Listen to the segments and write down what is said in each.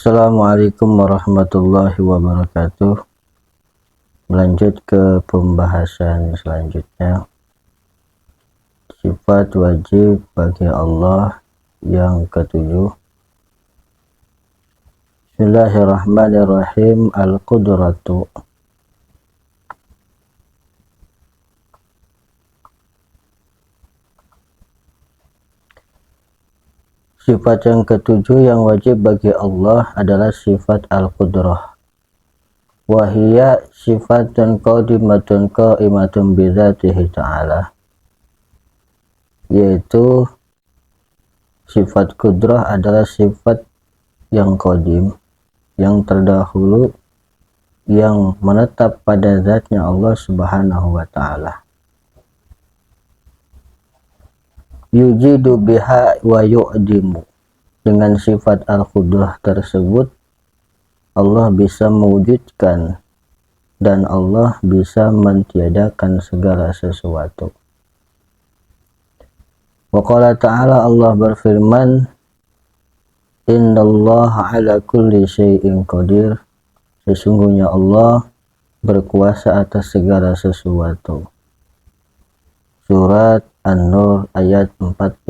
Assalamualaikum warahmatullahi wabarakatuh. Lanjut ke pembahasan selanjutnya, sifat wajib bagi Allah yang ketujuh. Bismillahirrahmanirrahim. Al-Qudratu. Sifat yang ketujuh yang wajib bagi Allah adalah sifat Al-Qudrah. Wahiyya sifatun qadimatun qa'imatun bidzatihi ta'ala, yaitu sifat Qudrah adalah sifat yang qadim, yang terdahulu, yang menetap pada zatnya Allah subhanahu wa ta'ala. Yujidu biha wa yu'dimu. Dengan sifat Al-Qudrah tersebut Allah bisa mewujudkan dan Allah bisa mentiadakan segala sesuatu. Wa qala ta'ala, Allah berfirman, innallaha ala kulli syai'in qadir. Sesungguhnya Allah berkuasa atas segala sesuatu. Surat An-Nur ayat 45.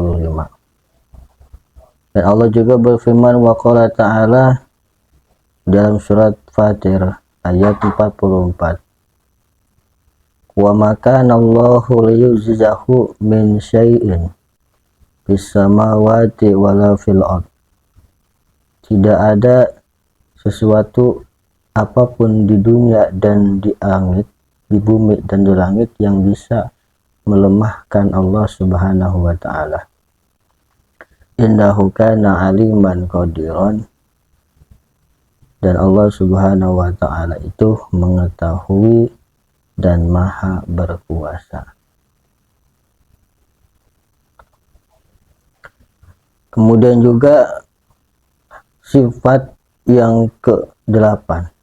Dan Allah juga berfirman, wa qala ta'ala, dalam surat Fatir ayat 44, wa makana Allahu liyuzizahu min syai'in fis samawati wala fil ard. Tidak ada sesuatu apapun di dunia dan di langit, di bumi dan di langit yang bisa melemahkan Allah subhanahu wa ta'ala. Innahu kana aliman qadiran. Dan Allah subhanahu wa ta'ala itu mengetahui dan maha berkuasa. Kemudian juga sifat yang ke-8,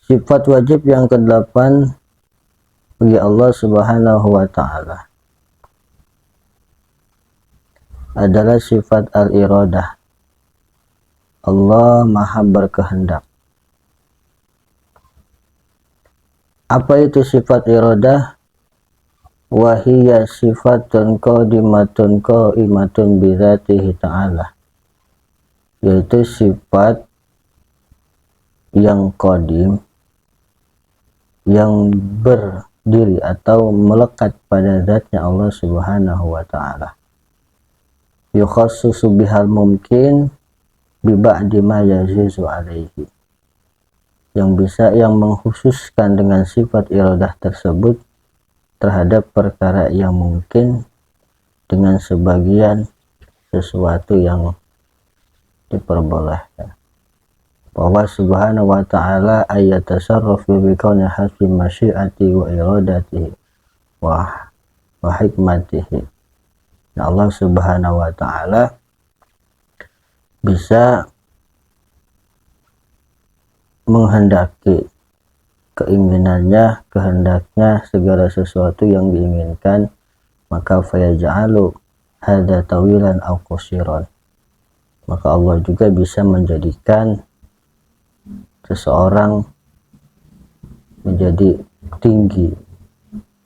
sifat wajib yang ke-8 bagi Allah subhanahu wa ta'ala adalah sifat al-iradah. Allah maha berkehendak. Apa itu sifat iradah? Wahiyya sifatun qadimatun qa'imatun bidzatihi ta'ala, yaitu sifat yang qadim, yang berdiri atau melekat pada zatnya Allah subhanahu wa ta'ala. Yukhassusu bihal mumkin bi ba'di ma yazizu alaihi, yang mengkhususkan dengan sifat iradah tersebut terhadap perkara yang mungkin dengan sebagian sesuatu yang diperbolehkan. Bahwa subhanahu wa ta'ala ayatasarrafu bi kauni hasbi masyiati wa iradatihi wa hikmatihi. Allah subhanahu wa ta'ala bisa menghendaki keinginannya, kehendaknya segala sesuatu yang diinginkan, maka fayaj'alu hadza tawilan aw qasiran. Maka Allah juga bisa menjadikan seseorang menjadi tinggi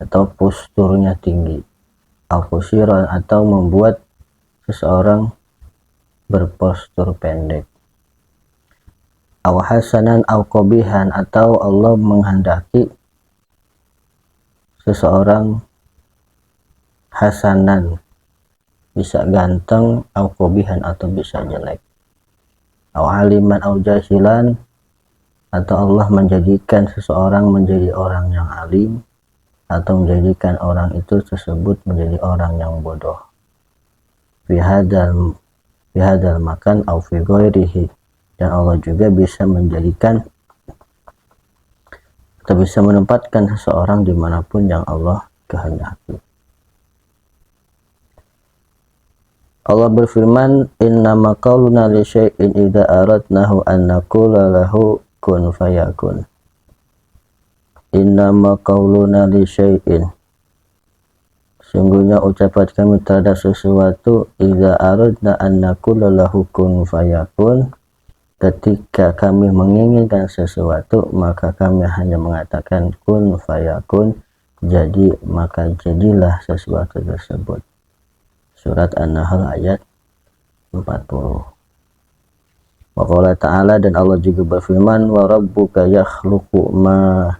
atau posturnya tinggi, al-qasiran, atau membuat seseorang berpostur pendek. Aw hasanan aw qabihan, atau Allah menghendaki seseorang hasanan, bisa ganteng, aw qabihan, atau bisa jelek. Aw aliman aw jahilan, atau Allah menjadikan seseorang menjadi orang yang alim, atau menjadikan orang itu tersebut menjadi orang yang bodoh. Fi hadzal makan aw fi ghairihi. Dan Allah juga bisa menjadikan atau bisa menempatkan seseorang dimanapun yang Allah kehendaki. Allah berfirman, innama qauluna li syai'in idza aradnahu an naqula lahu kun fayakun. Innama qauluna li syai'in, Sungguhnya ucapan kami terhadap sesuatu, idza aradna an naqula lahu kun fayakun, ketika kami menginginkan sesuatu maka kami hanya mengatakan kun fayakun, jadi maka jadilah sesuatu tersebut. Surat An-Nahl ayat 40. Wa qala ta'ala, dan Allah juga berfirman, wa rabbuka yakhluqu ma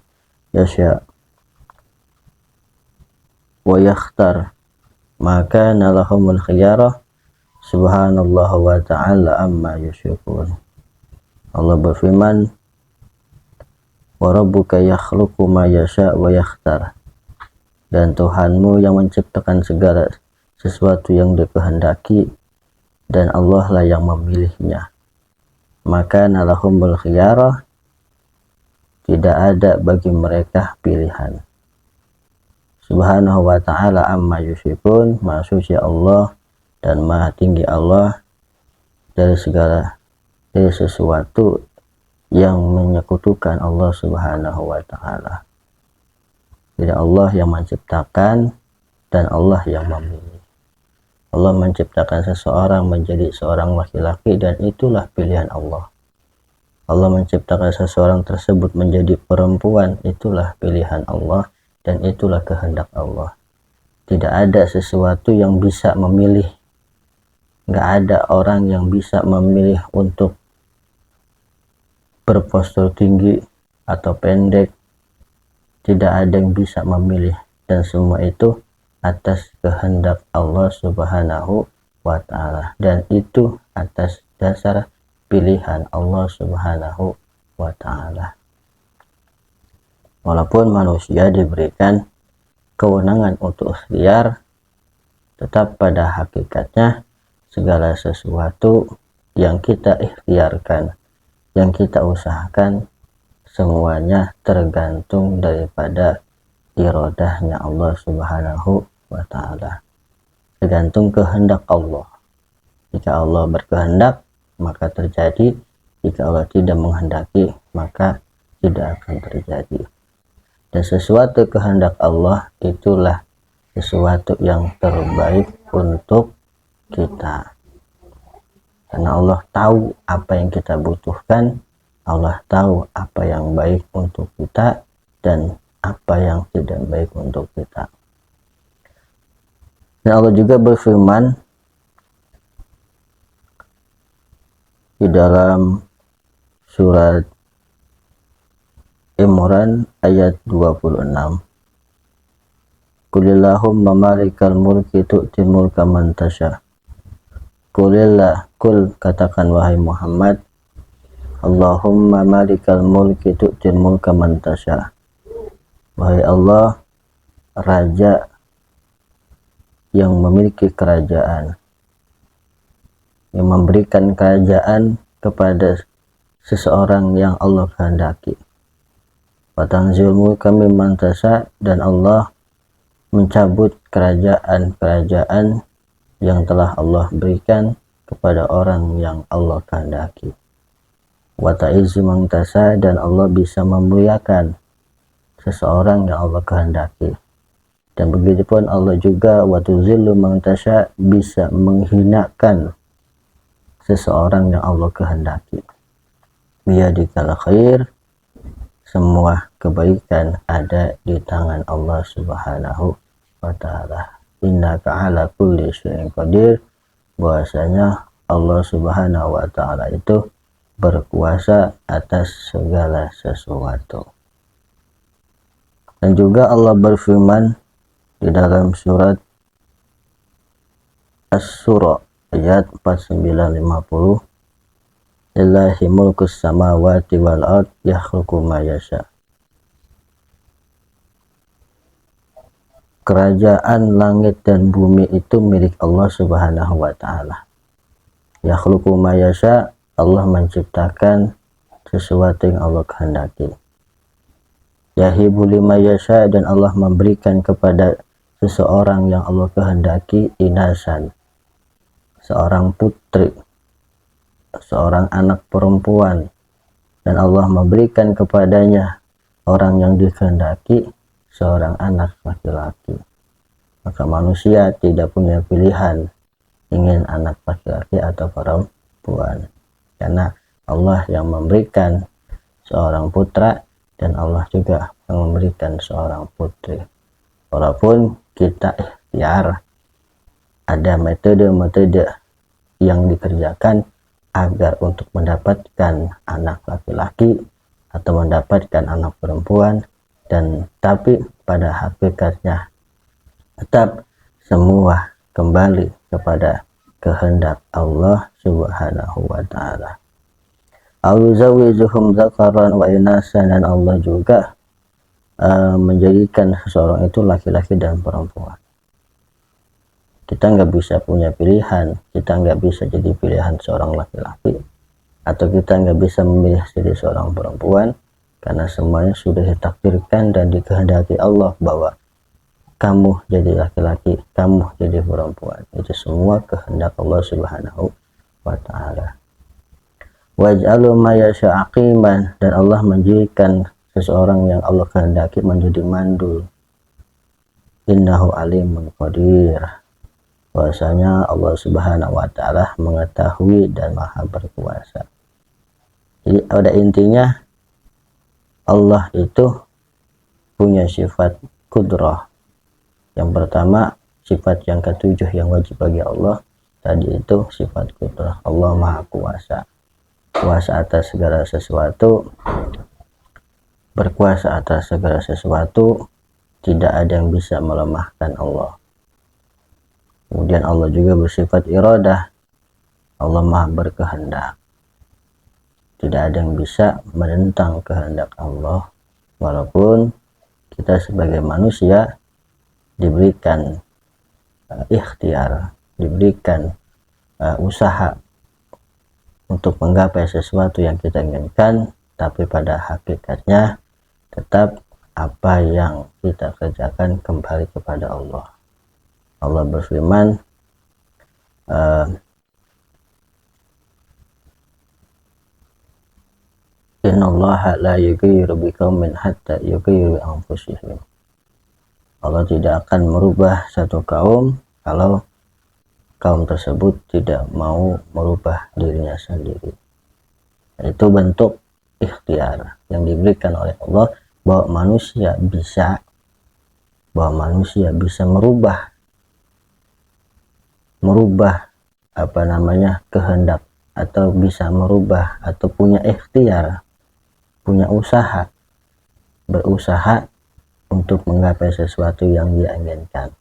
yasha wa yakhtar maka nalahumul khiyarah subhanallah wa ta'ala amma yusyrikun. Allah berfirman, wa rabbuka yakhluqu ma yasha wa yakhtar, dan Tuhanmu yang menciptakan segala sesuatu yang dikehendaki dan Allah lah yang memilihnya. Maka nalahumul khiyarah, tidak ada bagi mereka pilihan. Subhanahu wa ta'ala amma yusyrikun, maha suci Allah dan maha tinggi Allah dari sesuatu yang menyekutukan Allah subhanahu wa ta'ala. Tidak Allah yang menciptakan dan Allah yang memilih. Allah menciptakan seseorang menjadi seorang laki-laki dan itulah pilihan Allah. Allah menciptakan seseorang tersebut menjadi perempuan, itulah pilihan Allah dan itulah kehendak Allah. Tidak ada sesuatu yang bisa memilih. Nggak ada orang yang bisa memilih untuk berpostur tinggi atau pendek. Tidak ada yang bisa memilih, dan semua itu atas kehendak Allah subhanahu wa ta'ala, dan itu atas dasar pilihan Allah subhanahu wa ta'ala. Walaupun manusia diberikan kewenangan untuk ikhtiar, tetap pada hakikatnya segala sesuatu yang kita ikhtiarkan, yang kita usahakan, semuanya tergantung daripada iradahnya Allah subhanahu wa ta'ala. Tergantung kehendak Allah. Jika Allah berkehendak maka terjadi, jika Allah tidak menghendaki maka tidak akan terjadi. Dan sesuatu kehendak Allah itulah sesuatu yang terbaik untuk kita. Karena Allah tahu apa yang kita butuhkan, Allah tahu apa yang baik untuk kita dan apa yang tidak baik untuk kita. Dan Allah juga berfirman di dalam surat Imran ayat 26. Qulillahumma malikal mulki tu'til mulka man tasha. Qulillah, kul, katakan wahai Muhammad, Allahumma malikal mulki tu'til mulka man tasha. Wahai Allah, Raja yang memiliki kerajaan, yang memberikan kerajaan kepada seseorang yang Allah kehendaki. Wa tanzilul mulka mimman tasha, dan Allah mencabut kerajaan-kerajaan yang telah Allah berikan kepada orang yang Allah kehendaki. Wa ta'izzu man tasha, dan Allah bisa memuliakan seseorang yang Allah kehendaki. Dan begitupun Allah juga wa tuzillu man tasha, bisa menghinakan seseorang yang Allah kehendaki. Biyadikal khair, semua kebaikan ada di tangan Allah subhanahu wa ta'ala. Innaka ala kulli syai'in qadir, bahwasanya Allah subhanahu wa ta'ala itu berkuasa atas segala sesuatu. Dan juga Allah berfirman di dalam surat As-Surah ayat 49-50, Lillahi mulkus samawati wal ard yakhluqu ma yasha. Kerajaan langit dan bumi itu milik Allah subhanahu wa ta'ala. Yakhluqu ma yasha, Allah menciptakan sesuatu yang Allah kehendaki. Yahibu lima yasha, dan Allah memberikan kepada seseorang yang Allah kehendaki inasan, seorang putri, seorang anak perempuan, dan Allah memberikan kepadanya orang yang dikehendaki seorang anak laki-laki. Maka manusia tidak punya pilihan ingin anak laki-laki atau perempuan, karena Allah yang memberikan seorang putra dan Allah juga yang memberikan seorang putri. Walaupun kita ikhtiar, ada metode-metode yang dikerjakan agar untuk mendapatkan anak laki-laki atau mendapatkan anak perempuan, dan tapi pada hakikatnya tetap semua kembali kepada kehendak Allah Subhanahu wa ta'ala. Al-zawijuhum dzakaran wa inasan, dan Allah juga menjadikan seseorang itu laki-laki dan perempuan. Kita nggak bisa punya pilihan, kita nggak bisa jadi pilihan seorang laki-laki, atau kita nggak bisa memilih jadi seorang perempuan, karena semuanya sudah ditakdirkan dan dikehendaki Allah bahwa kamu jadi laki-laki, kamu jadi perempuan. Itu semua kehendak Allah Subhanahu wa ta'ala. Waj'alu ma yasha aqiman, dan Allah menjadikan seseorang yang Allah kehendaki menjadi mandul. Innahu alimun qadir, bahwasanya Allah Subhanahu wa ta'ala mengetahui dan maha berkuasa. Jadi pada intinya Allah itu punya sifat kudrah. Yang pertama, sifat yang ketujuh yang wajib bagi Allah tadi itu sifat kudrah. Allah maha kuasa, kuasa atas segala sesuatu, berkuasa atas segala sesuatu, tidak ada yang bisa melemahkan Allah. Kemudian Allah juga bersifat iradah, Allah maha berkehendak, tidak ada yang bisa menentang kehendak Allah. Walaupun kita sebagai manusia diberikan ikhtiar, diberikan usaha untuk menggapai sesuatu yang kita inginkan, tapi pada hakikatnya tetap apa yang kita kerjakan kembali kepada Allah. Allah berfirman, innallaha la yughayyiru biqaumin hatta yughayyiru bi anfusihim. Allah tidak akan merubah satu kaum kalau kaum tersebut tidak mau merubah dirinya sendiri. Itu bentuk ikhtiar yang diberikan oleh Allah bahwa manusia bisa merubah kehendak, atau bisa merubah atau punya ikhtiar, punya berusaha untuk menggapai sesuatu yang dia inginkan.